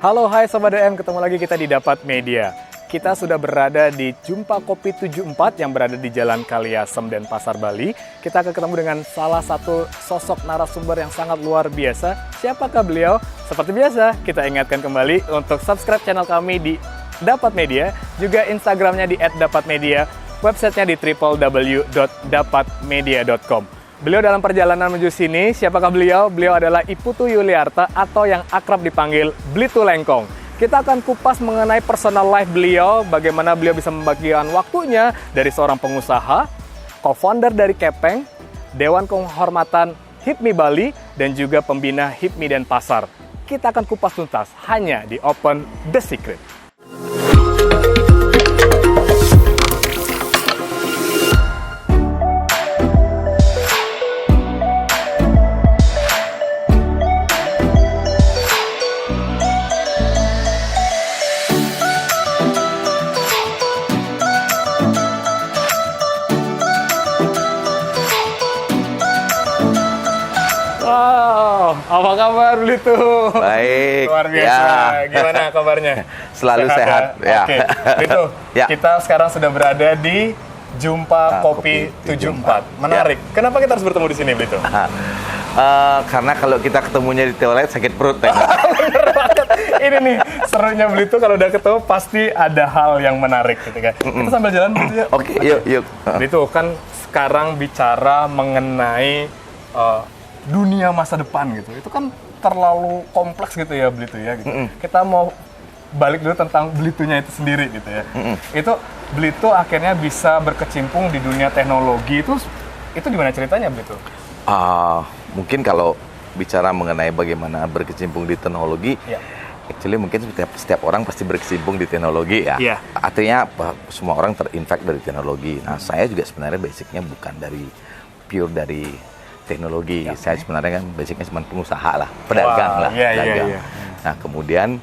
Halo, hai Sobat DM, ketemu lagi kita di Dapat Media. Kita sudah berada di Jumpa Kopi 74 yang berada di Jalan Kaliasem, Denpasar, Bali. Kita akan ketemu dengan salah satu sosok narasumber yang sangat luar biasa. Siapakah beliau? Seperti biasa, kita ingatkan kembali untuk subscribe channel kami di Dapat Media, juga Instagramnya di @dapatmedia, websitenya di www.dapatmedia.com. Beliau dalam perjalanan menuju sini, siapakah beliau? Beliau adalah Iputu Yuliarta atau yang akrab dipanggil Blitu Lengkong. Kita akan kupas mengenai personal life beliau, bagaimana beliau bisa membagikan waktunya dari seorang pengusaha, co-founder dari Kepeng, Dewan Kehormatan HIPMI Bali, dan juga pembina HIPMI Denpasar. Kita akan kupas tuntas hanya di Open The Secret. Wow, apa kabar Blitu? Baik. Luar biasa. Ya. Gimana kabarnya? Selalu sehat. Ya. Oke. Blitu, Ya. kita sekarang sudah berada di Jumpa Kopi 74. Menarik. Kenapa kita harus bertemu di sini, Blitu? Karena kalau kita ketemunya di toilet sakit perut. Ya. Bener banget. Ini nih, serunya Blitu kalau udah ketemu pasti ada hal yang menarik gitu kan. Kita sambil jalan Blitu ya. Oke, yuk. Blitu kan sekarang bicara mengenai dunia masa depan gitu. Itu kan terlalu kompleks gitu ya Blitu ya gitu. Kita mau balik dulu tentang Blitunya itu sendiri gitu ya. Itu Blitu akhirnya bisa berkecimpung di dunia teknologi itu gimana ceritanya Blitu? Mungkin kalau bicara mengenai bagaimana berkecimpung di teknologi, Ya. actually mungkin setiap orang pasti berkecimpung di teknologi ya. Iya. Artinya semua orang terinfek dari teknologi. Nah, saya juga sebenarnya basicnya bukan pure dari teknologi. Ya. Saya sebenarnya kan basicnya cuma pengusaha lah, pedagang lah. Iya. Nah, kemudian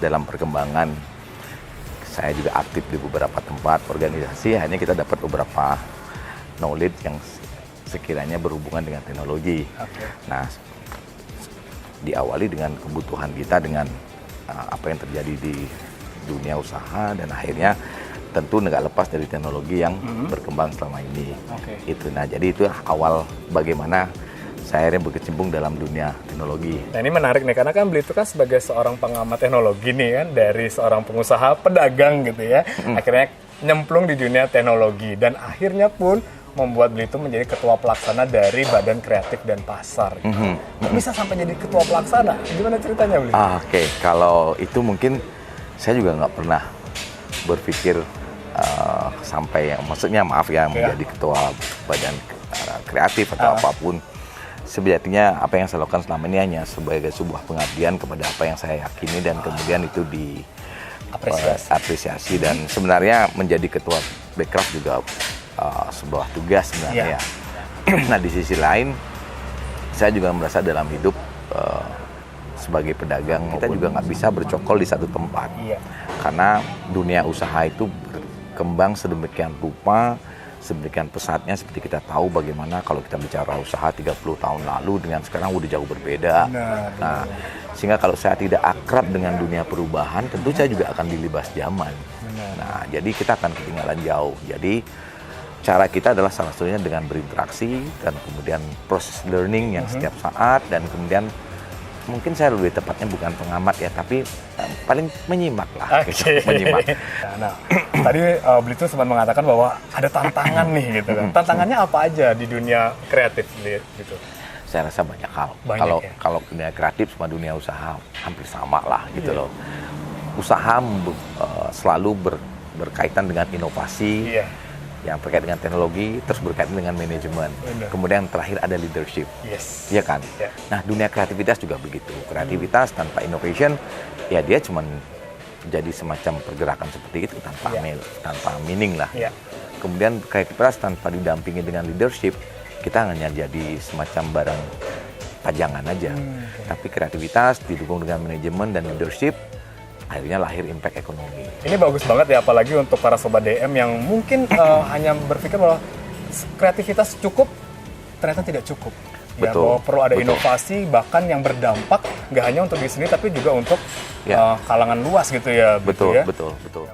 dalam perkembangan saya juga aktif di beberapa tempat organisasi, hanya kita dapat beberapa knowledge yang sekiranya berhubungan dengan teknologi. Oke. Nah, diawali dengan kebutuhan kita dengan apa yang terjadi di dunia usaha, dan akhirnya tentu nggak lepas dari teknologi yang berkembang selama ini. Oke. Itu, nah jadi itu awal bagaimana saya akhirnya berkecimpung dalam dunia teknologi. Nah ini menarik nih, karena kan Blitu kan sebagai seorang pengamat teknologi nih kan, dari seorang pengusaha pedagang gitu ya, akhirnya nyemplung di dunia teknologi, dan akhirnya pun membuat Blitu menjadi ketua pelaksana dari Badan Kreatif dan Pasar. Kok bisa sampai jadi ketua pelaksana? Gimana ceritanya Blitu? Oke, kalau itu mungkin saya juga nggak pernah berpikir sampai menjadi ketua badan kreatif atau apapun. Sejatinya apa yang saya lakukan selama ini hanya sebagai sebuah pengabdian kepada apa yang saya yakini, dan kemudian itu apresiasi. Dan sebenarnya menjadi ketua Bekraf juga sebuah tugas sebenarnya. Yeah. Nah, di sisi lain saya juga merasa dalam hidup sebagai pedagang kita juga nggak bisa bercokol di satu tempat. Iya. Karena dunia usaha itu berkembang sedemikian rupa, sedemikian pesatnya, seperti kita tahu bagaimana kalau kita bicara usaha 30 tahun lalu dengan sekarang udah jauh berbeda. Nah, sehingga kalau saya tidak akrab dengan dunia perubahan, tentu saya juga akan dilibas zaman. Nah, jadi kita akan ketinggalan jauh. Jadi cara kita adalah salah satunya dengan berinteraksi, dan kemudian proses learning yang setiap saat, dan kemudian mungkin saya lebih tepatnya bukan pengamat ya, tapi paling menyimak lah. Oke. Menyimak. Nah, tadi Blitu sempat mengatakan bahwa ada tantangan nih gitu kan. Tantangannya apa aja di dunia kreatif gitu? Saya rasa banyak hal. Banyak, ya? Kalau dunia kreatif sama dunia usaha hampir sama lah gitu loh. Usaha selalu berkaitan dengan inovasi. Iya. Yang terkait dengan teknologi, terus berkaitan dengan manajemen. Benar. Kemudian terakhir ada leadership. Yes. Iya kan? Ya. Nah, dunia kreativitas juga begitu. Kreativitas tanpa innovation, ya dia cuma jadi semacam pergerakan seperti itu tanpa meaning lah. Ya. Kemudian kreativitas tanpa didampingi dengan leadership, kita hanya jadi semacam barang pajangan aja. Tapi kreativitas didukung dengan manajemen dan leadership, akhirnya lahir impact ekonomi. Ini bagus banget ya, apalagi untuk para sobat DM yang mungkin hanya berpikir bahwa kreativitas cukup, ternyata tidak cukup. Ya, Betul, bahwa perlu ada betul. inovasi bahkan yang berdampak nggak hanya untuk di sini tapi juga untuk kalangan luas gitu ya. Betul, gitu ya. betul, betul.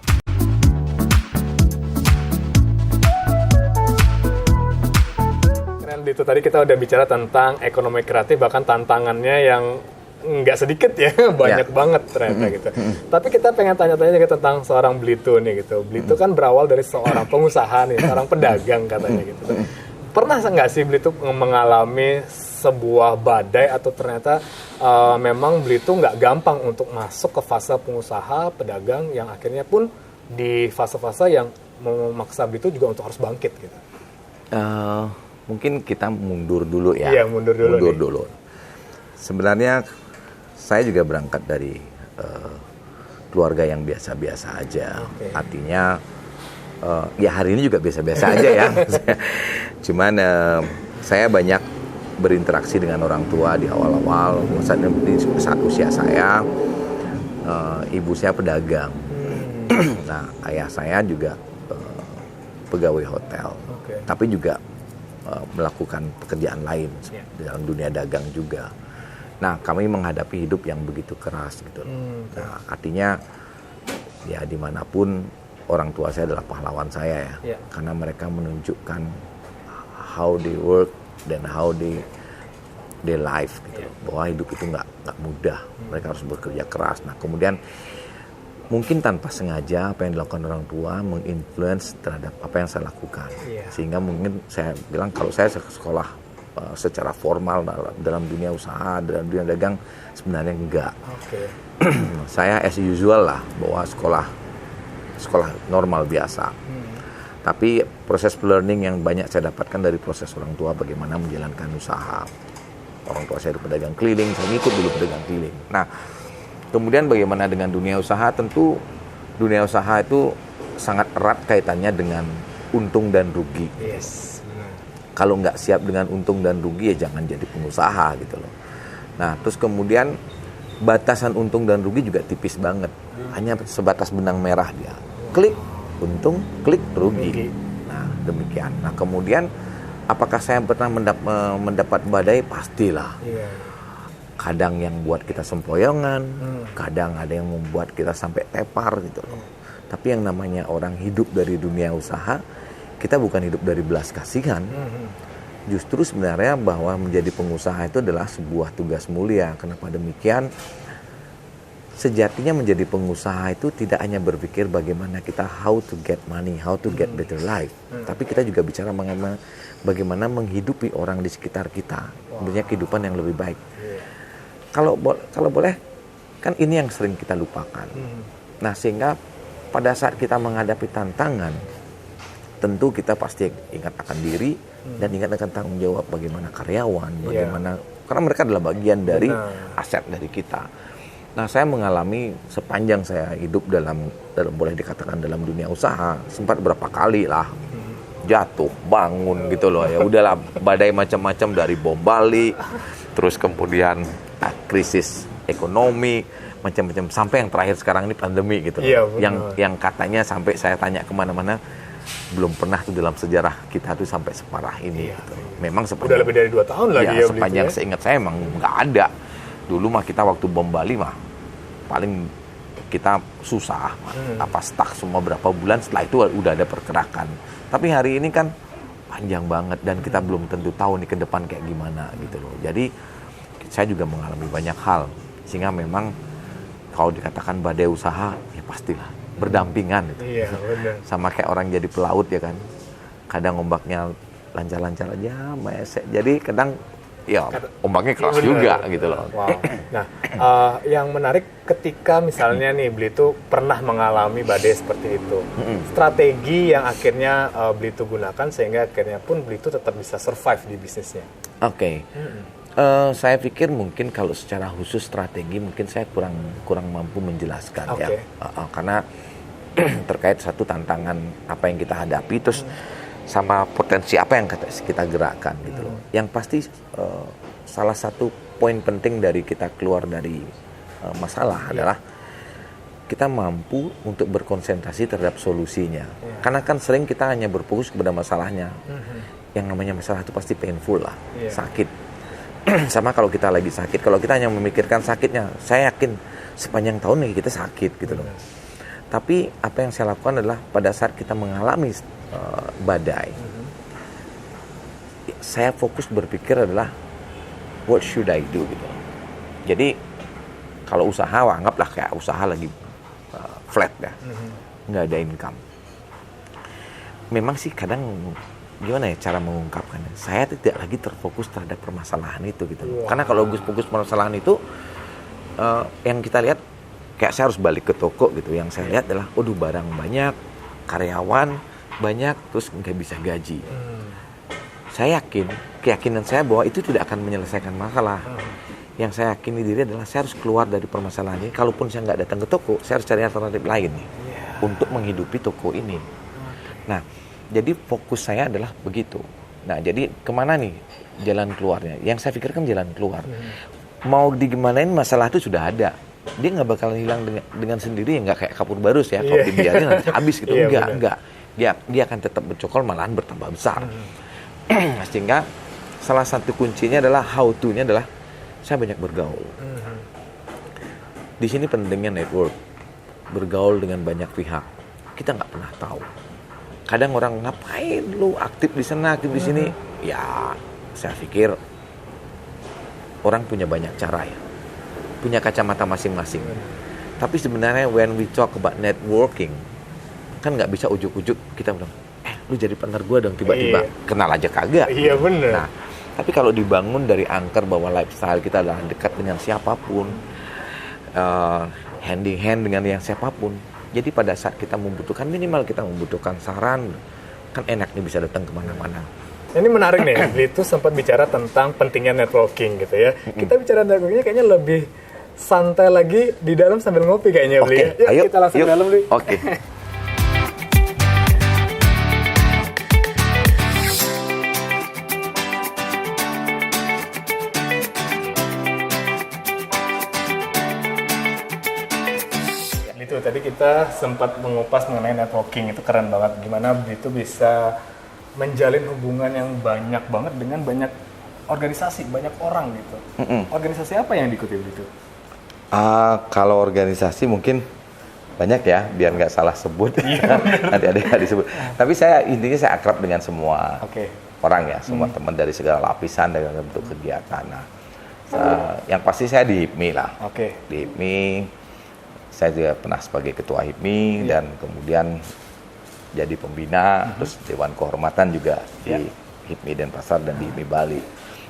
Keren, itu tadi kita udah bicara tentang ekonomi kreatif, bahkan tantangannya yang nggak sedikit ya, banyak banget ternyata gitu. Tapi kita pengen tanya-tanya juga tentang seorang Blito nih gitu. Blito kan berawal dari seorang pengusaha nih, seorang pedagang katanya gitu. Pernah nggak sih Blito mengalami sebuah badai atau ternyata memang Blito nggak gampang untuk masuk ke fase pengusaha, pedagang yang akhirnya pun di fase-fase yang memaksa Blito juga untuk harus bangkit gitu? Mungkin kita mundur dulu ya. Iya, mundur dulu. Sebenarnya saya juga berangkat dari keluarga yang biasa-biasa aja. Okay. Artinya ya hari ini juga biasa-biasa aja ya. Cuman saya banyak berinteraksi dengan orang tua di awal-awal. Saat usia saya, ibu saya pedagang. Nah, ayah saya juga pegawai hotel. Okay. Tapi juga melakukan pekerjaan lain dalam dunia dagang juga. Nah, kami menghadapi hidup yang begitu keras gitu. Nah, artinya ya dimanapun orang tua saya adalah pahlawan saya ya, karena mereka menunjukkan how they work dan how they live gitu. Bahwa hidup itu nggak mudah, mereka harus bekerja keras. Nah, kemudian mungkin tanpa sengaja apa yang dilakukan orang tua menginfluence terhadap apa yang saya lakukan, sehingga mungkin saya bilang kalau saya sekolah secara formal dalam dunia usaha, dalam dunia dagang sebenarnya enggak. Okay. Saya as usual lah, bahwa sekolah normal biasa. Tapi proses learning yang banyak saya dapatkan dari proses orang tua bagaimana menjalankan usaha. Orang tua saya pedagang keliling, saya ikut dulu pedagang keliling. Nah, kemudian bagaimana dengan dunia usaha? Tentu dunia usaha itu sangat erat kaitannya dengan untung dan rugi. Yes. Kalau nggak siap dengan untung dan rugi ya jangan jadi pengusaha gitu loh. Nah, terus kemudian batasan untung dan rugi juga tipis banget. Hanya sebatas benang merah dia. Klik untung, klik rugi. Nah, demikian. Nah, kemudian apakah saya pernah mendapat badai? Pastilah. Kadang yang buat kita sempoyongan, kadang ada yang membuat kita sampai tepar gitu loh. Tapi yang namanya orang hidup dari dunia usaha, kita bukan hidup dari belas kasihan. Justru sebenarnya bahwa menjadi pengusaha itu adalah sebuah tugas mulia. Kenapa demikian? Sejatinya menjadi pengusaha itu tidak hanya berpikir bagaimana kita how to get money, how to get better life. Tapi kita juga bicara mengenai bagaimana menghidupi orang di sekitar kita, punya kehidupan yang lebih baik. Kalau boleh, kan ini yang sering kita lupakan. Nah, sehingga pada saat kita menghadapi tantangan, tentu kita pasti ingat akan diri dan ingat akan tanggung jawab bagaimana karyawan, bagaimana karena mereka adalah bagian dari aset dari kita. Nah, saya mengalami sepanjang saya hidup dalam boleh dikatakan dalam dunia usaha, sempat berapa kali lah jatuh, bangun gitu loh ya. Udahlah badai macam-macam dari bom Bali, terus kemudian krisis ekonomi, macam-macam sampai yang terakhir sekarang ini pandemi gitu. Yang katanya sampai saya tanya kemana-mana belum pernah tuh dalam sejarah kita tuh sampai separah ini. Gitu. Memang udah lebih dari 2 tahun lagi ya. Sepanjang seingat saya emang nggak ada. Dulu mah kita waktu bom Bali mah paling kita susah, stuck semua berapa bulan, setelah itu udah ada pergerakan. Tapi hari ini kan panjang banget dan kita belum tentu tahu nih ke depan kayak gimana gitu loh. Jadi saya juga mengalami banyak hal sehingga memang kalau dikatakan badai usaha ya pastilah berdampingan gitu. Iya, benar. Sama kayak orang jadi pelaut ya kan. Kadang ombaknya lancar-lancar aja, mesek. Jadi kadang ya ombaknya keras juga gitu loh. Wow. Nah, yang menarik ketika misalnya nih Blito pernah mengalami badai seperti itu. Strategi yang akhirnya Blito gunakan sehingga akhirnya pun Blito tetap bisa survive di bisnisnya. Oke. Saya pikir mungkin kalau secara khusus strategi mungkin saya kurang mampu menjelaskan ya. Karena terkait satu tantangan apa yang kita hadapi terus sama potensi apa yang kita gerakkan gitu loh. Yang pasti salah satu poin penting dari kita keluar dari masalah adalah kita mampu untuk berkonsentrasi terhadap solusinya. Karena kan sering kita hanya berfokus kepada masalahnya. Yang namanya masalah itu pasti painful lah, sakit. Sama kalau kita lagi sakit, kalau kita hanya memikirkan sakitnya, saya yakin sepanjang tahun kita sakit gitu loh. Tapi apa yang saya lakukan adalah pada saat kita mengalami badai, saya fokus berpikir adalah what should I do gitu. Jadi kalau usaha, anggaplah kayak usaha lagi flat ya, nggak ada income. Memang sih kadang gimana ya cara mengungkapkannya, saya tidak lagi terfokus terhadap permasalahan itu gitu. Karena kalau fokus permasalahan itu, yang kita lihat kayak saya harus balik ke toko gitu. Yang saya lihat adalah, barang banyak, karyawan banyak, terus nggak bisa gaji. Saya keyakinan saya bahwa itu tidak akan menyelesaikan masalah. Yang saya yakini diri adalah saya harus keluar dari permasalahan ini. Kalaupun saya nggak datang ke toko, saya harus cari alternatif lain nih untuk menghidupi toko ini. Nah, jadi fokus saya adalah begitu. Nah, jadi kemana nih jalan keluarnya? Yang saya pikirkan jalan keluar. Mau digimanain masalah itu sudah ada. Dia nggak bakal hilang dengan sendiri, nggak kayak kapur barus ya. Kalau dibiarin nanti habis gitu. Enggak. Dia akan tetap bercokol, malahan bertambah besar. Sehingga salah satu kuncinya adalah how to-nya adalah saya banyak bergaul. Di sini pentingnya network. Bergaul dengan banyak pihak. Kita nggak pernah tahu. Kadang orang, ngapain lu aktif di sana, aktif di sini? Ya, saya pikir orang punya banyak cara ya. Punya kacamata masing-masing. Tapi sebenarnya when we talk about networking, kan nggak bisa ujuk-ujuk kita bilang, lu jadi partner gue dong, tiba-tiba kenal aja kagak. Iya bener. Nah, tapi kalau dibangun dari angker bahwa lifestyle kita adalah dekat dengan siapapun, hand in hand dengan yang siapapun, jadi pada saat kita membutuhkan, minimal kita membutuhkan saran, kan enak nih bisa datang kemana-mana. Ini menarik nih, Bli itu sempat bicara tentang pentingnya networking gitu ya. Kita bicara networkingnya kayaknya lebih santai lagi di dalam sambil ngopi kayaknya, Bli. Yuk, ayo, kita langsung ke dalam, Bli. Oke. Itu tadi kita sempat mengupas mengenai networking, itu keren banget. Gimana Bli itu bisa menjalin hubungan yang banyak banget dengan banyak organisasi, banyak orang gitu. Organisasi apa yang diikuti Bli itu? Kalau organisasi mungkin banyak ya, biar nggak salah sebut. Nanti ada yang disebut. Tapi intinya saya akrab dengan semua orang ya, semua teman dari segala lapisan dalam bentuk kegiatan. Nah, yang pasti saya di HIPMI lah. Di HIPMI, saya juga pernah sebagai ketua HIPMI dan kemudian jadi pembina, terus Dewan Kehormatan juga di HIPMI Denpasar dan di HIPMI Bali.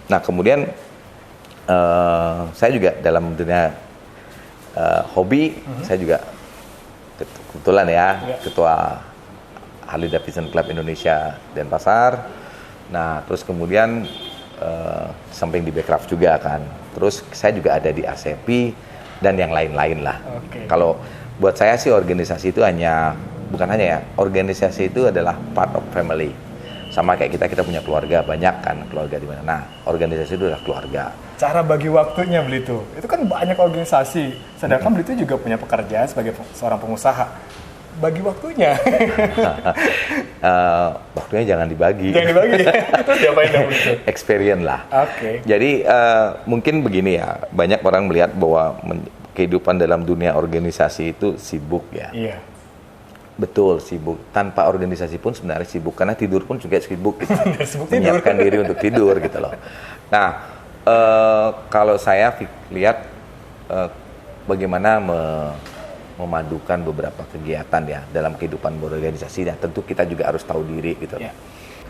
Nah, kemudian saya juga dalam dunia hobi, saya juga kebetulan ya ketua Harley Davidson Club Indonesia Denpasar. Nah, terus kemudian samping di Backcraft juga kan. Terus saya juga ada di ASEPI dan yang lain-lain lah. Kalau buat saya sih organisasi itu bukan hanya ya, organisasi itu adalah part of family. Sama kayak kita punya keluarga, banyak kan keluarga di mana. Nah, organisasi itu adalah keluarga. Cara bagi waktunya Bli itu kan banyak organisasi. Sedangkan Bli itu juga punya pekerjaan sebagai seorang pengusaha. Bagi waktunya. Waktunya jangan dibagi. Jangan dibagi. Terus diapain dong Bli itu? Experience lah. Jadi mungkin begini ya, banyak orang melihat bahwa kehidupan dalam dunia organisasi itu sibuk ya. Iya. Betul, sibuk. Tanpa organisasi pun sebenarnya sibuk, karena tidur pun juga sibuk gitu. Menyiapkan diri untuk tidur gitu loh. Nah, kalau saya lihat bagaimana memadukan beberapa kegiatan ya dalam kehidupan berorganisasi, ya tentu kita juga harus tahu diri gitu loh.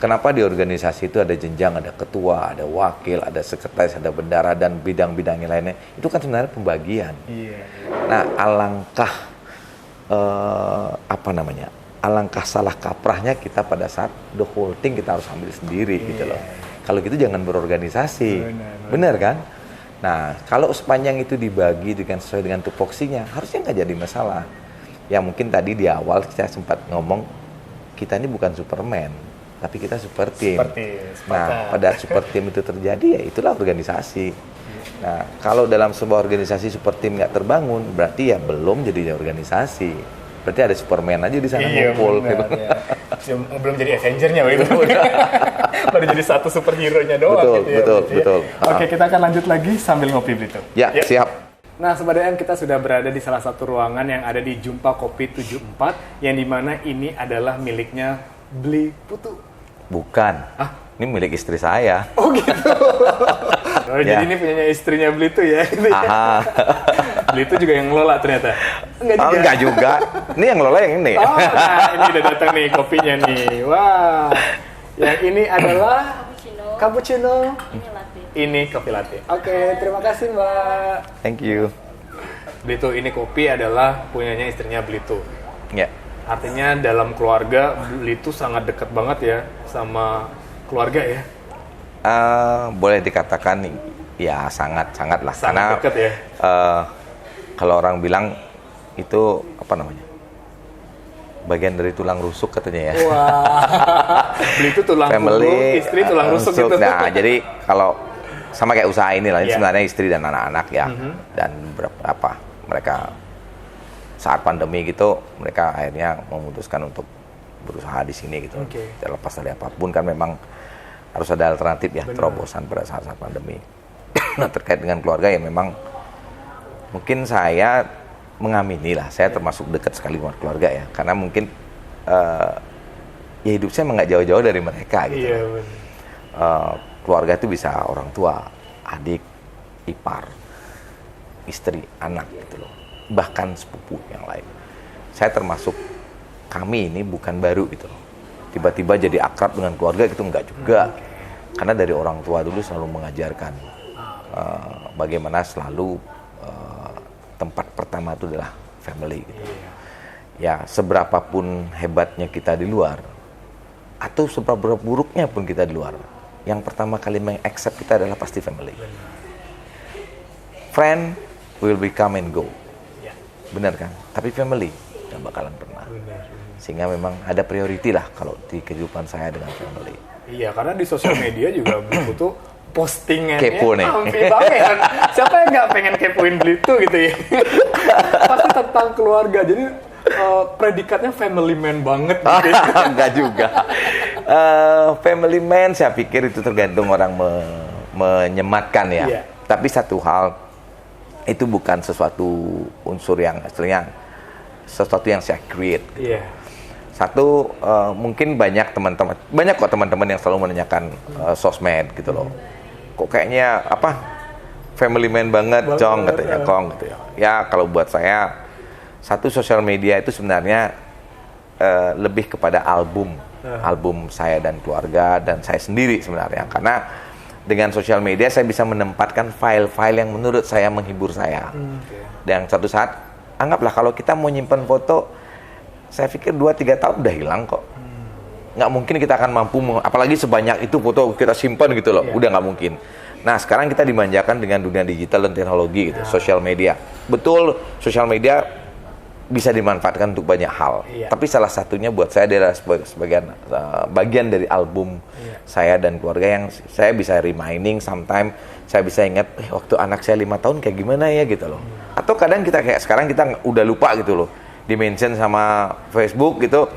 Kenapa di organisasi itu ada jenjang, ada ketua, ada wakil, ada sekretaris, ada bendara, dan bidang-bidang yang lainnya. Itu kan sebenarnya pembagian. Nah, alangkah alangkah salah kaprahnya kita pada saat the whole thing kita harus ambil sendiri gitu loh. Kalau gitu jangan berorganisasi, benar kan? Nah, kalau sepanjang itu dibagi sesuai dengan tupoksinya, harusnya nggak jadi masalah. Ya mungkin tadi di awal saya sempat ngomong, kita ini bukan Superman, tapi kita super team. Nah, pada super team itu terjadi, ya itulah organisasi. Nah, kalau dalam sebuah organisasi super team nggak terbangun, berarti ya belum jadinya organisasi. Berarti ada Superman aja di sana ngumpul. Benar, ya. Belum jadi Avenger-nya begitu. Baru jadi satu superhero-nya doang Betul, gitu ya. betul. Oke, kita akan lanjut lagi sambil ngopi Blito. Ya, siap. Nah, Sobat DM, kita sudah berada di salah satu ruangan yang ada di Jumpa Kopi 74, yang dimana ini adalah miliknya Bli Putu. Bukan. Ini milik istri saya. Oh gitu. Oh, jadi ini punyanya istrinya Bli Putu ya? Gitu ya? Bli Putu juga yang ngelola ternyata? Enggak juga. Ini yang ngelola yang ini. Oh, nah ini udah datang nih kopinya nih. Wah, yang ini adalah cappuccino. Ini kopi latte. Oke, terima kasih Mbak. Thank you. Bli Putu, ini kopi adalah punyanya istrinya Bli Putu. Ya. Artinya dalam keluarga Bli Putu sangat dekat banget ya sama keluarga ya. Boleh dikatakan ya sangat lah. Sangat karena dekat ya. kalau orang bilang itu apa namanya? Bagian dari tulang rusuk katanya ya. Wah. Bli Putu tulang punggung, istri tulang rusuk gitu. Nah, jadi kalau sama kayak usaha ini lah, ini Yeah. sebenarnya istri dan anak-anak ya. Dan beberapa mereka saat pandemi gitu, mereka akhirnya memutuskan untuk berusaha di sini gitu. Okay. Terlepas dari apapun kan memang harus ada alternatif ya, terobosan pada saat-saat pandemi. Nah, terkait dengan keluarga ya memang mungkin saya mengamini lah, saya termasuk dekat sekali dengan keluarga ya, karena mungkin ya hidup saya nggak jauh-jauh dari mereka gitu. Iya, Keluarga itu bisa orang tua, adik, ipar, istri, anak gitu loh, bahkan sepupu yang lain. Saya termasuk, kami ini bukan baru gitu loh, tiba-tiba jadi akrab dengan keluarga gitu, enggak juga. Karena dari orang tua dulu selalu mengajarkan bagaimana selalu tempat pertama itu adalah family gitu. Ya seberapapun hebatnya kita di luar atau seberapa buruknya pun kita di luar, yang pertama kali meng-accept kita adalah pasti family. Friend will be come and go, benar kan? Tapi family nggak bakalan pernah. Sehingga memang ada priority lah kalau di kehidupan saya dengan family. Iya, karena di sosial media juga Bli Putu postingannya Kepo nih. hampir banget. Siapa yang nggak pengen kepoin Bli Putu gitu ya? Pasti tentang keluarga. Jadi predikatnya family man banget gitu. Enggak juga. Family man saya pikir itu tergantung orang menyematkan ya. Iya. Tapi satu hal, itu bukan sesuatu unsur yang istilahnya sesuatu yang saya create. Iya. Satu, mungkin banyak kok teman-teman yang selalu menanyakan sosmed gitu loh. Kok kayaknya family man banget, Cong katanya, Kong gitu ya. Ya kalau buat saya, satu sosial media itu sebenarnya lebih kepada album saya dan keluarga dan saya sendiri sebenarnya. Karena dengan sosial media saya bisa menempatkan file-file yang menurut saya menghibur saya. Dan suatu saat, anggaplah kalau kita mau nyimpan foto, saya pikir 2-3 tahun udah hilang kok. Nggak mungkin kita akan mampu, apalagi sebanyak itu foto kita simpan gitu loh, udah nggak mungkin. Nah sekarang kita dimanjakan dengan dunia digital dan teknologi gitu, sosial media. Betul, sosial media bisa dimanfaatkan untuk banyak hal. Tapi salah satunya buat saya adalah bagian dari album saya dan keluarga yang saya bisa reminding, sometimes saya bisa ingat waktu anak saya 5 tahun kayak gimana ya gitu loh. Atau kadang kita kayak sekarang kita udah lupa gitu loh, di-mention sama Facebook gitu,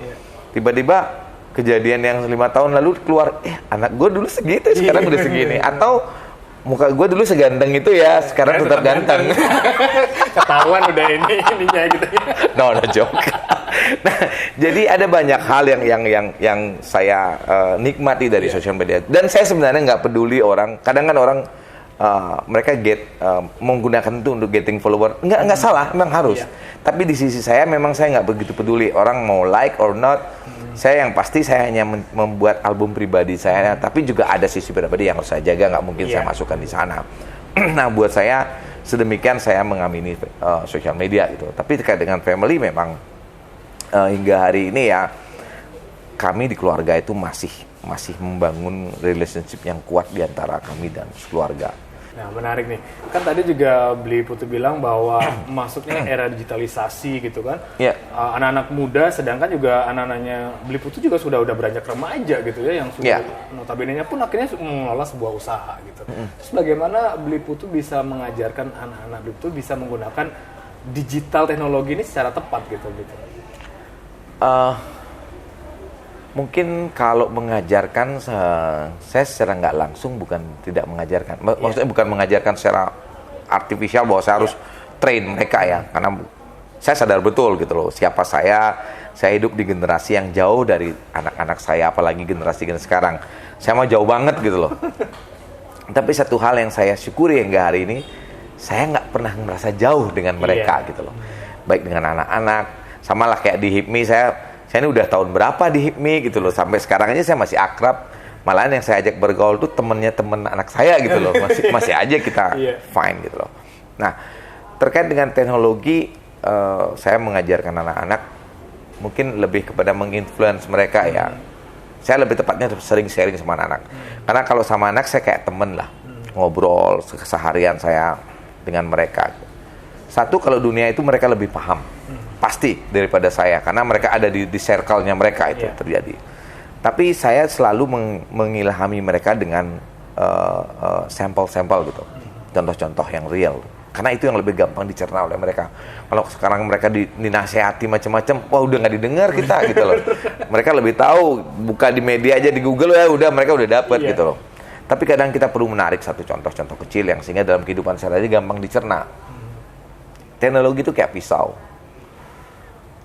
tiba-tiba kejadian yang 5 tahun lalu keluar, anak gue dulu segitu, sekarang udah segini. Atau muka gue dulu seganteng itu ya, sekarang tetap ganteng. Ketahuan udah ininya gitu. No joke. Nah, jadi ada banyak hal yang saya nikmati dari sosial media. Dan saya sebenarnya nggak peduli orang. Kadang kan orang mereka menggunakan itu untuk getting follower. Nggak salah, memang harus. Tapi di sisi saya memang saya nggak begitu peduli orang mau like or not. Saya yang pasti saya hanya membuat album pribadi saya, tapi juga ada sisi pribadi yang harus saya jaga, nggak mungkin saya masukkan di sana. Nah, buat saya sedemikian saya mengamini sosial media gitu. Tapi terkait dengan family memang hingga hari ini ya kami di keluarga itu masih membangun relationship yang kuat di antara kami dan keluarga. Nah, menarik nih. Kan tadi juga Bli Putu bilang bahwa masuknya era digitalisasi gitu kan. Yeah. Anak-anak muda, sedangkan juga anak-anaknya Bli Putu juga sudah beranjak remaja gitu ya, yang sudah notabene-nya pun akhirnya mengelola sebuah usaha gitu. Terus bagaimana Bli Putu bisa mengajarkan anak-anak Bli Putu bisa menggunakan digital teknologi ini secara tepat gitu. Mungkin kalau mengajarkan, saya secara nggak langsung bukan tidak mengajarkan. Maksudnya bukan mengajarkan secara artifisial bahwa saya harus train mereka ya. Karena saya sadar betul gitu loh, siapa saya hidup di generasi yang jauh dari anak-anak saya, apalagi generasi sekarang. Saya mau jauh banget gitu loh. Tapi satu hal yang saya syukuri hingga hari ini, saya nggak pernah merasa jauh dengan mereka gitu loh. Baik dengan anak-anak, sama lah kayak di HIPMI, saya ini udah tahun berapa di HIPMI gitu loh, sampai sekarang aja saya masih akrab. Malahan yang saya ajak bergaul tuh temennya temen anak saya gitu loh, masih aja kita fine gitu loh. Nah, terkait dengan teknologi, saya mengajarkan anak-anak mungkin lebih kepada menginfluence mereka ya. Saya lebih tepatnya sering sharing sama anak-anak. Karena kalau sama anak saya kayak temen lah, ngobrol keseharian saya dengan mereka. Satu, kalau dunia itu mereka lebih paham. Pasti daripada saya, karena mereka ada di circle-nya mereka itu terjadi. Tapi saya selalu mengilhami mereka dengan sampel-sampel gitu, contoh-contoh yang real, karena itu yang lebih gampang dicerna oleh mereka. Kalau sekarang mereka dinasehati macam-macam, wah udah nggak didengar kita gitu loh. Mereka lebih tahu, buka di media aja di Google ya udah mereka udah dapet gitu loh. Tapi kadang kita perlu menarik satu contoh-contoh kecil yang sehingga dalam kehidupan sehari-hari gampang dicerna. Teknologi itu kayak pisau.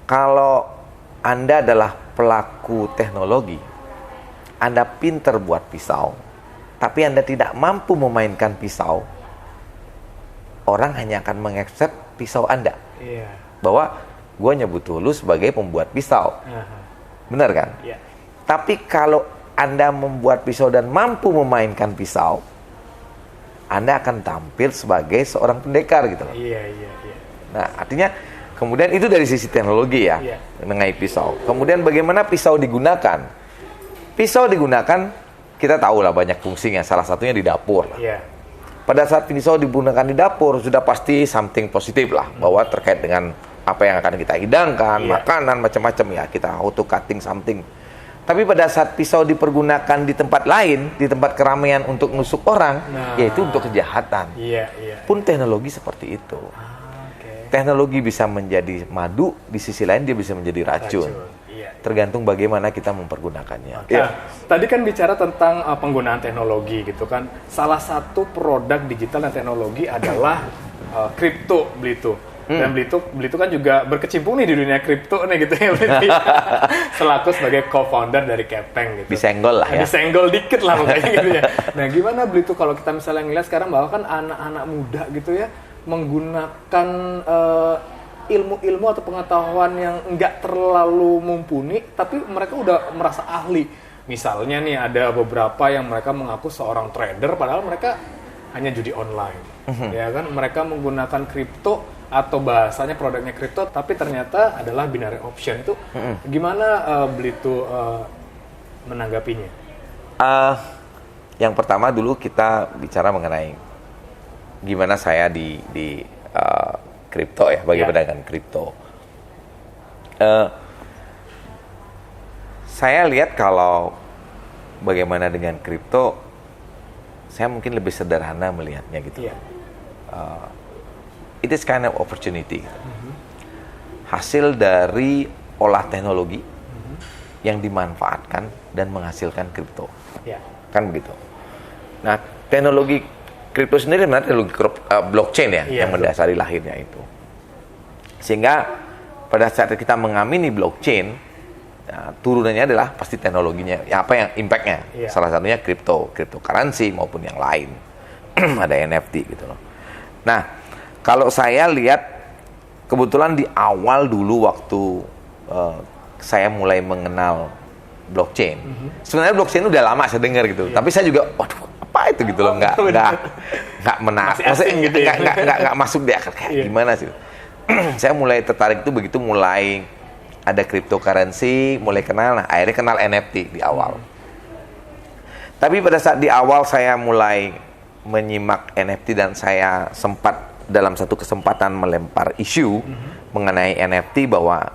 Kalau Anda adalah pelaku teknologi, Anda pinter buat pisau, tapi Anda tidak mampu memainkan pisau, orang hanya akan mengaccept pisau Anda. Bahwa gue nyebut lu sebagai pembuat pisau. Benar kan? Tapi kalau Anda membuat pisau dan mampu memainkan pisau, Anda akan tampil sebagai seorang pendekar gitu loh. Nah, artinya kemudian itu dari sisi teknologi ya, mengenai pisau. Kemudian bagaimana pisau digunakan? Pisau digunakan, kita tahu lah banyak fungsinya, salah satunya di dapur. Pada saat pisau digunakan di dapur, sudah pasti something positif lah, bahwa terkait dengan apa yang akan kita hidangkan, makanan, macam-macam ya, kita auto cutting something. Tapi pada saat pisau dipergunakan di tempat lain, di tempat keramaian untuk nusuk orang, yaitu untuk kejahatan. Pun teknologi seperti itu. Teknologi bisa menjadi madu, di sisi lain dia bisa menjadi racun. Tergantung bagaimana kita mempergunakannya. Tadi kan bicara tentang penggunaan teknologi gitu kan. Salah satu produk digital dan teknologi adalah kripto, Blito. Dan Blito kan juga berkecimpung nih di dunia kripto nih gitu ya, Blito. Selaku sebagai co-founder dari Kepeng gitu. Disenggol lah ya. Disenggol dikit lah makanya gitu ya. Nah, gimana Blito kalau kita misalnya ngeliat sekarang bahwa kan anak-anak muda gitu ya, menggunakan ilmu-ilmu atau pengetahuan yang enggak terlalu mumpuni, tapi mereka udah merasa ahli. Misalnya nih ada beberapa yang mereka mengaku seorang trader, padahal mereka hanya judi online. Ya kan, mereka menggunakan kripto atau bahasanya produknya kripto, tapi ternyata adalah binary option. Itu gimana Blito menanggapinya? Yang pertama dulu kita bicara mengenai gimana saya di kripto ya, bagaimana dengan kripto. Saya lihat kalau bagaimana dengan kripto, saya mungkin lebih sederhana melihatnya gitu. It is kind of opportunity. Hasil dari olah teknologi yang dimanfaatkan dan menghasilkan kripto. Kan begitu. Nah, teknologi kripto sendiri sebenarnya teknologi blockchain ya, yang mendasari lahirnya itu. Sehingga pada saat kita mengamini blockchain, turunannya adalah pasti teknologinya. Ya, apa yang impact-nya? Salah satunya cryptocurrency maupun yang lain. Ada NFT gitu loh. Nah, kalau saya lihat kebetulan di awal dulu waktu saya mulai mengenal blockchain. Sebenarnya blockchain udah lama saya dengar gitu. Tapi saya juga waduh, apa itu gitu loh, nggak menarik, gitu ya? nggak masuk di akal kayak gimana sih. Saya mulai tertarik itu begitu mulai ada cryptocurrency, mulai kenal, nah akhirnya kenal NFT di awal. Tapi pada saat di awal saya mulai menyimak NFT dan saya sempat dalam satu kesempatan melempar isu mengenai NFT bahwa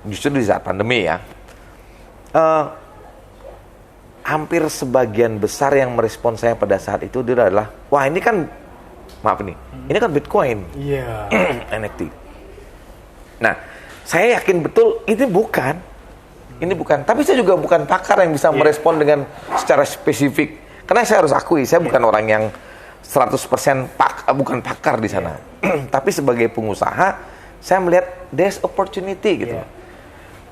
justru di saat pandemi ya, hampir sebagian besar yang merespon saya pada saat itu adalah, wah ini kan, maaf nih, ini kan Bitcoin, NFT. Nah, saya yakin betul ini bukan. Ini bukan, tapi saya juga bukan pakar yang bisa merespon dengan secara spesifik. Karena saya harus akui, saya bukan orang yang 100% bukan pakar di sana. Tapi sebagai pengusaha, saya melihat there's opportunity gitu.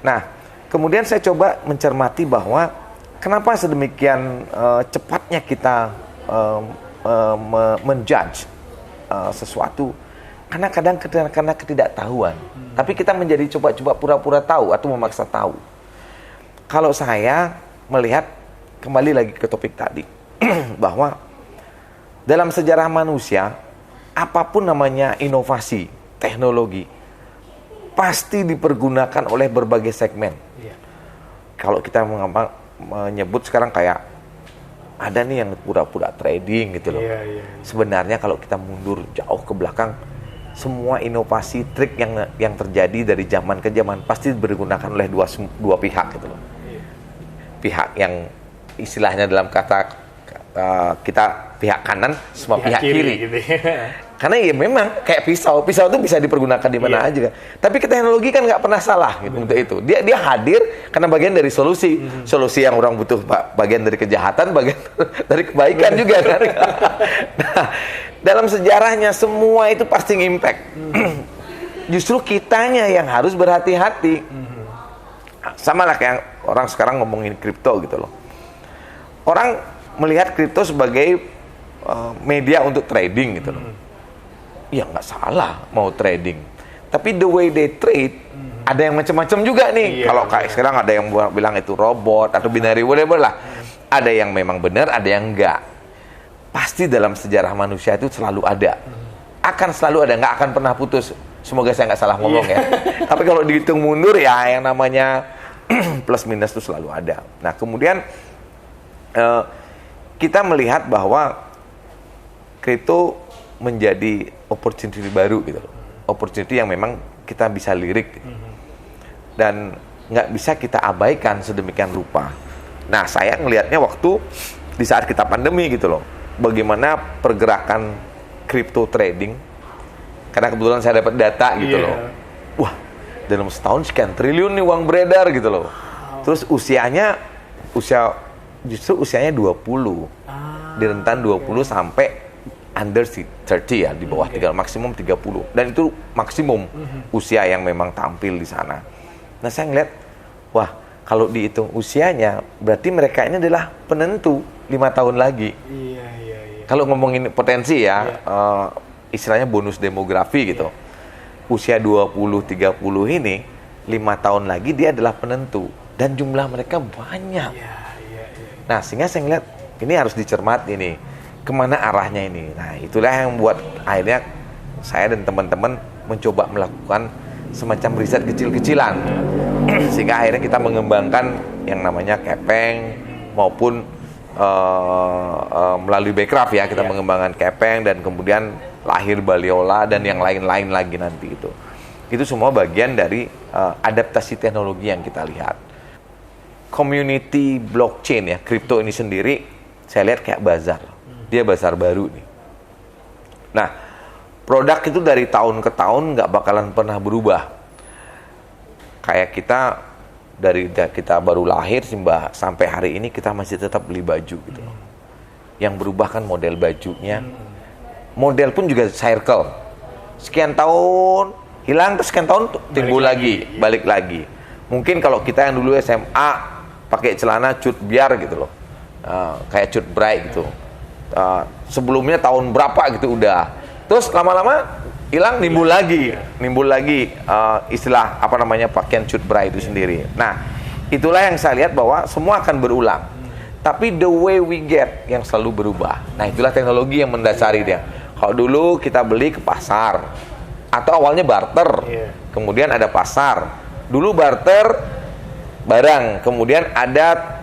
Nah, kemudian saya coba mencermati bahwa kenapa sedemikian cepatnya kita menjudge sesuatu. Karena kadang karena ketidaktahuan. Tapi kita menjadi coba-coba pura-pura tahu atau memaksa tahu. Kalau saya melihat, kembali lagi ke topik tadi, bahwa dalam sejarah manusia, apapun namanya inovasi, teknologi, pasti dipergunakan oleh berbagai segmen. Kalau kita menyebut sekarang kayak, ada nih yang pura-pura trading gitu loh. Sebenarnya kalau kita mundur jauh ke belakang, semua inovasi, trik yang terjadi dari zaman ke zaman pasti dipergunakan oleh dua pihak gitu loh. Pihak yang istilahnya dalam kata kita pihak kanan, semua pihak kiri. Gitu. Karena ya memang kayak pisau itu bisa dipergunakan di mana aja kan. Tapi teknologi kan nggak pernah salah gitu untuk itu. Dia hadir karena bagian dari solusi. Solusi yang orang butuh bagian dari kejahatan, bagian dari kebaikan juga kan. Nah, dalam sejarahnya semua itu pasti impact. Justru kitanya yang harus berhati-hati. Sama lah kayak orang sekarang ngomongin kripto gitu loh. Orang melihat kripto sebagai media untuk trading gitu loh. Ya nggak salah mau trading. Tapi the way they trade, ada yang macam-macam juga nih. Kalau kayak sekarang ada yang bilang itu robot atau binary whatever lah. Ada yang memang benar, ada yang enggak. Pasti dalam sejarah manusia itu selalu ada. Akan selalu ada, nggak akan pernah putus. Semoga saya nggak salah ngomong ya. Tapi kalau dihitung mundur ya yang namanya plus minus itu selalu ada. Nah kemudian kita melihat bahwa kripto menjadi opportunity baru gitu loh. Opportunity yang memang kita bisa lirik. Dan nggak bisa kita abaikan sedemikian rupa. Nah saya ngelihatnya waktu di saat kita pandemi gitu loh. Bagaimana pergerakan crypto trading. Karena kebetulan saya dapat data gitu loh. Wah, dalam setahun sekian triliun nih uang beredar gitu loh. Terus usianya usianya 20. Di rentan 20 sampai under 30 ya, di bawah 30, maksimum 30. Dan itu maksimum usia yang memang tampil di sana. Nah, saya ngeliat, wah, kalau dihitung usianya, berarti mereka ini adalah penentu 5 tahun lagi. Kalau ngomongin potensi ya, istilahnya bonus demografi gitu. Usia 20-30 ini 5 tahun lagi dia adalah penentu dan jumlah mereka banyak. Nah, sehingga saya ngeliat ini harus dicermati nih, kemana arahnya ini. Nah, itulah yang membuat akhirnya saya dan teman-teman mencoba melakukan semacam riset kecil-kecilan. Sehingga akhirnya kita mengembangkan yang namanya kepeng maupun melalui Backcraft ya, kita mengembangkan kepeng dan kemudian lahir Baliola dan yang lain-lain lagi nanti itu. Itu semua bagian dari adaptasi teknologi yang kita lihat. Community blockchain ya, kripto ini sendiri saya lihat kayak bazar. Dia bazar baru nih. Nah, produk itu dari tahun ke tahun nggak bakalan pernah berubah. Kayak kita baru lahir sampai hari ini kita masih tetap beli baju gitu. Yang berubah kan model bajunya. Model pun juga circle. Sekian tahun hilang, terus sekian tahun timbul lagi, balik lagi. Mungkin kalau kita yang dulu SMA pakai celana cut biar gitu loh, kayak cut bright gitu. Sebelumnya tahun berapa gitu udah. Terus lama-lama hilang, nimbul lagi istilah apa namanya pakaian cut bright itu sendiri. Nah, itulah yang saya lihat bahwa semua akan berulang. Tapi the way we get yang selalu berubah. Nah, itulah teknologi yang mendasari dia. Kalau dulu kita beli ke pasar atau awalnya barter, kemudian ada pasar. Dulu barter barang, kemudian ada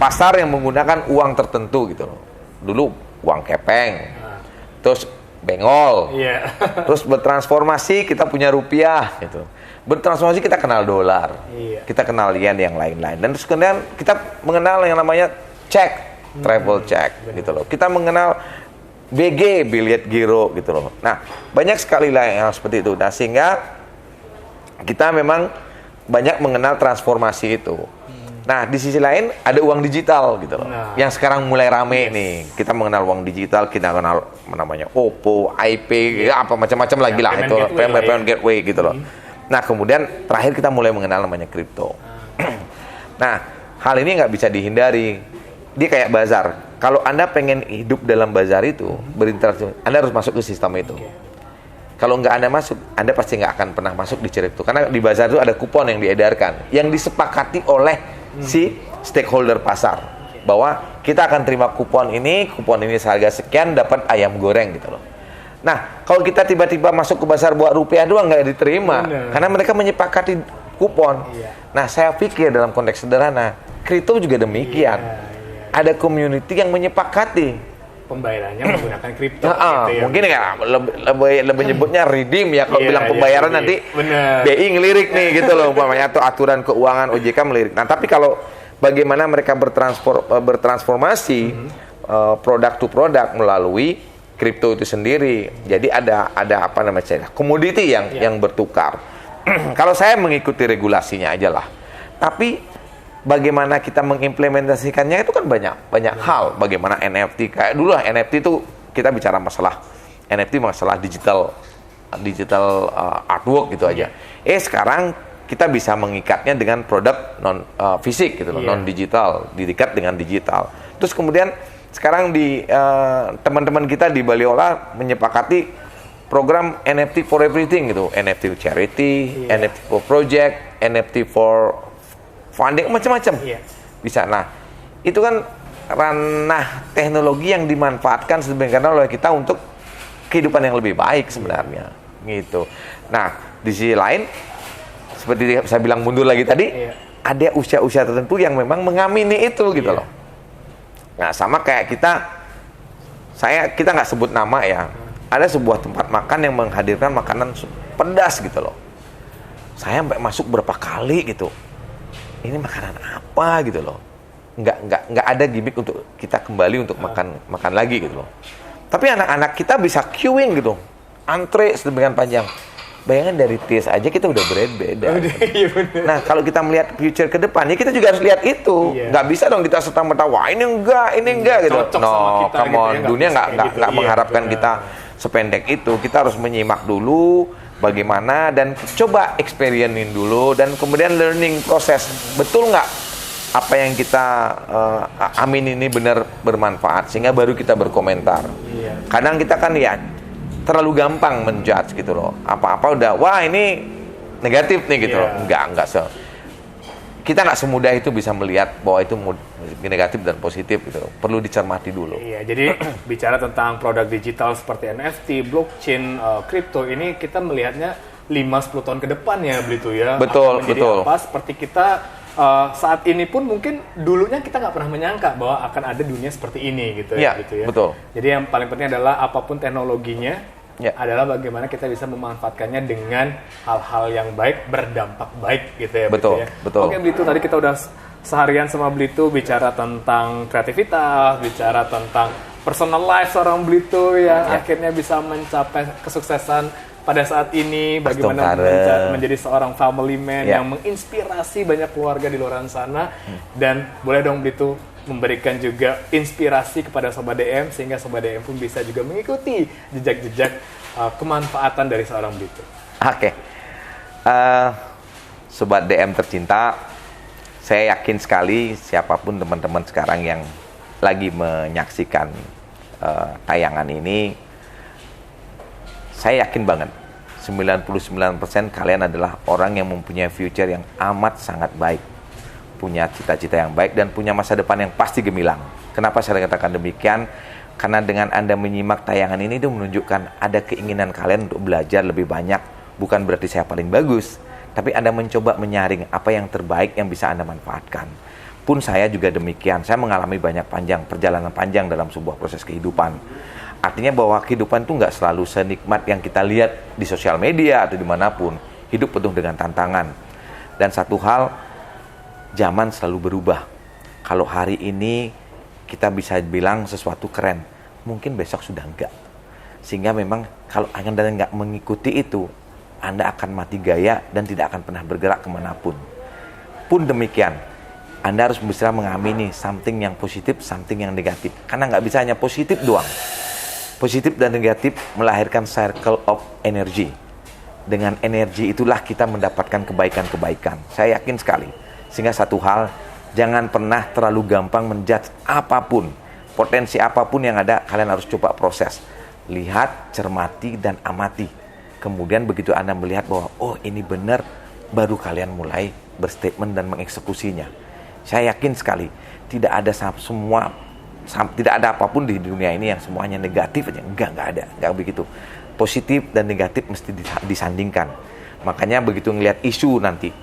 pasar yang menggunakan uang tertentu gitu loh. Dulu uang kepeng, terus bengol, terus bertransformasi kita punya rupiah gitu. Bertransformasi kita kenal dolar, kita kenal yen yang lain-lain, dan terus kemudian kita mengenal yang namanya cek, travel check gitu loh. Kita mengenal BG, billet giro gitu loh. Nah, banyak sekali lah yang seperti itu. Nah, sehingga kita memang banyak mengenal transformasi itu. Nah, di sisi lain ada uang digital gitu loh. Nah. Yang sekarang mulai rame nih. Kita mengenal uang digital, kita kenal namanya OPPO, IP, apa macam-macam lagi lah itu, payment gateway gitu loh. Nah, kemudian terakhir kita mulai mengenal namanya kripto. Nah, hal ini nggak bisa dihindari. Dia kayak bazar. Kalau Anda pengen hidup dalam bazar itu, berinteraksi, Anda harus masuk ke sistem itu. Kalau nggak Anda masuk, Anda pasti nggak akan pernah masuk di kripto. Karena di bazar itu ada kupon yang diedarkan, yang disepakati oleh si stakeholder pasar. Bahwa kita akan terima kupon ini seharga sekian, dapat ayam goreng gitu loh. Nah, kalau kita tiba-tiba masuk ke pasar buat rupiah doang nggak diterima. Karena mereka menyepakati kupon. Nah, saya pikir dalam konteks sederhana, kripto juga demikian. Ada community yang menyepakati pembayarannya menggunakan kripto gitu ya. Mungkin ya lebih nyebutnya redeem ya, kalau bilang pembayaran nanti BI ngelirik nih gitu loh umpamanya, atau aturan keuangan OJK melirik. Nah, tapi kalau bagaimana mereka bertransformasi produk to produk melalui kripto itu sendiri. Jadi ada apa namanya, komoditi yang bertukar. Kalau saya mengikuti regulasinya aja lah. Tapi bagaimana kita mengimplementasikannya itu kan banyak hal. Bagaimana NFT, kayak dulu lah NFT itu kita bicara masalah NFT, masalah digital artwork gitu aja. Sekarang kita bisa mengikatnya dengan produk non fisik gitu loh, non digital, diikat dengan digital. Terus kemudian sekarang di teman-teman kita di Baliola menyepakati program NFT for everything gitu, NFT charity, NFT for project, NFT for funding, macam-macam bisa. Nah, itu kan ranah teknologi yang dimanfaatkan sebenarnya oleh kita untuk kehidupan yang lebih baik sebenarnya, gitu. Nah, di sisi lain, seperti saya bilang mundur lagi tadi, ada usia-usia tertentu yang memang mengamini itu, gitu loh. Nah, sama kayak kita nggak sebut nama ya, ada sebuah tempat makan yang menghadirkan makanan pedas gitu loh. Saya sampai masuk berapa kali gitu. Ini makanan apa gitu loh, nggak ada gimmick untuk kita kembali untuk makan lagi gitu loh. Tapi anak-anak kita bisa queuing gitu, antre sedemikian panjang. Bayangin dari taste aja kita udah beda. Nah, kalau kita melihat future ke depan, ya kita juga harus lihat itu. Nggak bisa dong kita serta-merta, wah ini enggak gitu. No, come on, dunia nggak mengharapkan kita sependek itu. Kita harus menyimak dulu bagaimana dan coba experience-in dulu, dan kemudian learning proses. Betul nggak apa yang kita amin ini benar bermanfaat, sehingga baru kita berkomentar. Kadang kita kan ya terlalu gampang menjudge gitu loh. Apa-apa udah, wah ini negatif nih gitu loh. Enggak kita nggak semudah itu bisa melihat bahwa itu negatif dan positif gitu loh. Perlu dicermati dulu. Iya, jadi bicara tentang produk digital seperti NFT, blockchain, kripto, ini kita melihatnya 5-10 tahun ke depan ya, Blito ya. Betul. Apa seperti kita saat ini pun mungkin dulunya kita nggak pernah menyangka bahwa akan ada dunia seperti ini gitu ya. Gitu ya. Betul. Jadi yang paling penting adalah apapun teknologinya, adalah bagaimana kita bisa memanfaatkannya dengan hal-hal yang baik, berdampak baik gitu ya. Betul. Oke, Blito, tadi kita udah seharian sama Blito bicara tentang kreativitas, bicara tentang personal life seorang Blito yang akhirnya bisa mencapai kesuksesan pada saat ini, bagaimana menjadi seorang family man yang menginspirasi banyak keluarga di luar sana. Dan boleh dong Blito memberikan juga inspirasi kepada Sobat DM, sehingga Sobat DM pun bisa juga mengikuti jejak-jejak kemanfaatan dari seorang Blito. Oke. Sobat DM tercinta, saya yakin sekali siapapun teman-teman sekarang yang lagi menyaksikan tayangan ini, saya yakin banget 99% kalian adalah orang yang mempunyai future yang amat sangat baik, punya cita-cita yang baik, dan punya masa depan yang pasti gemilang. Kenapa saya katakan demikian? Karena dengan Anda menyimak tayangan ini itu menunjukkan ada keinginan kalian untuk belajar lebih banyak. Bukan berarti saya paling bagus, tapi Anda mencoba menyaring apa yang terbaik yang bisa Anda manfaatkan. Pun saya juga demikian. Saya mengalami banyak perjalanan panjang dalam sebuah proses kehidupan. Artinya bahwa kehidupan itu nggak selalu senikmat yang kita lihat di sosial media atau dimanapun. Hidup penuh dengan tantangan. Dan satu hal, zaman selalu berubah. Kalau hari ini kita bisa bilang sesuatu keren, mungkin besok sudah enggak. Sehingga memang kalau Anda nggak mengikuti itu, Anda akan mati gaya dan tidak akan pernah bergerak kemanapun. Pun demikian, Anda harus bisa mengamini something yang positif, something yang negatif. Karena nggak bisa hanya positif doang. Positif dan negatif melahirkan circle of energy. Dengan energi itulah kita mendapatkan kebaikan-kebaikan. Saya yakin sekali. Sehingga satu hal, jangan pernah terlalu gampang menjudge apapun. Potensi apapun yang ada, kalian harus coba proses. Lihat, cermati, dan amati. Kemudian begitu Anda melihat bahwa, oh ini benar, baru kalian mulai berstatement dan mengeksekusinya. Saya yakin sekali, tidak ada tidak ada apapun di dunia ini yang semuanya negatif aja. Enggak ada, enggak begitu. Positif dan negatif mesti disandingkan. Makanya begitu ngelihat isu nanti,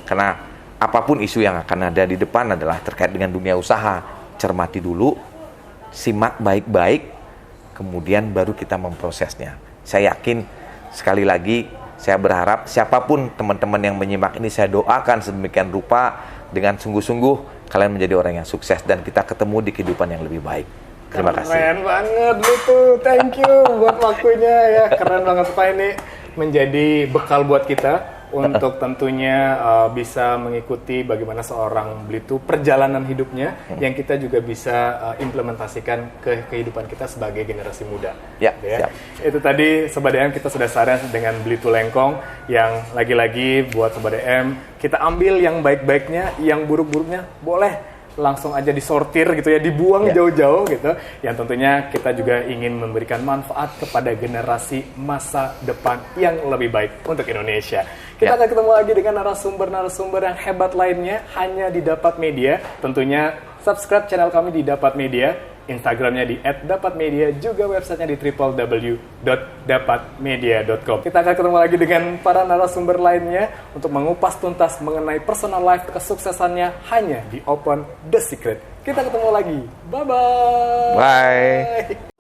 karena apapun isu yang akan ada di depan adalah terkait dengan dunia usaha, cermati dulu, simak baik-baik, kemudian baru kita memprosesnya. Saya yakin, sekali lagi, saya berharap siapapun teman-teman yang menyimak ini, saya doakan sedemikian rupa dengan sungguh-sungguh kalian menjadi orang yang sukses dan kita ketemu di kehidupan yang lebih baik. Terima kasih. Keren banget lu tuh, thank you buat waktunya ya, keren banget Pak, ini menjadi bekal buat kita untuk tentunya bisa mengikuti bagaimana seorang Beli itu perjalanan hidupnya yang kita juga bisa implementasikan ke kehidupan kita sebagai generasi muda. Ya, ya. siap. Itu tadi Sobat DM, kita sudah saran dengan Beli itu Lengkong yang lagi-lagi buat Sobat DM, kita ambil yang baik-baiknya, yang buruk-buruknya boleh langsung aja disortir gitu ya, dibuang jauh-jauh gitu. Yang tentunya kita juga ingin memberikan manfaat kepada generasi masa depan yang lebih baik untuk Indonesia. Kita akan ketemu lagi dengan narasumber-narasumber yang hebat lainnya hanya di Dapat Media. Tentunya subscribe channel kami di Dapat Media, Instagramnya di @dapatmedia, juga websitenya di www.dapatmedia.com. Kita akan ketemu lagi dengan para narasumber lainnya untuk mengupas tuntas mengenai personal life kesuksesannya hanya di Open The Secret. Kita ketemu lagi. Bye-bye. Bye.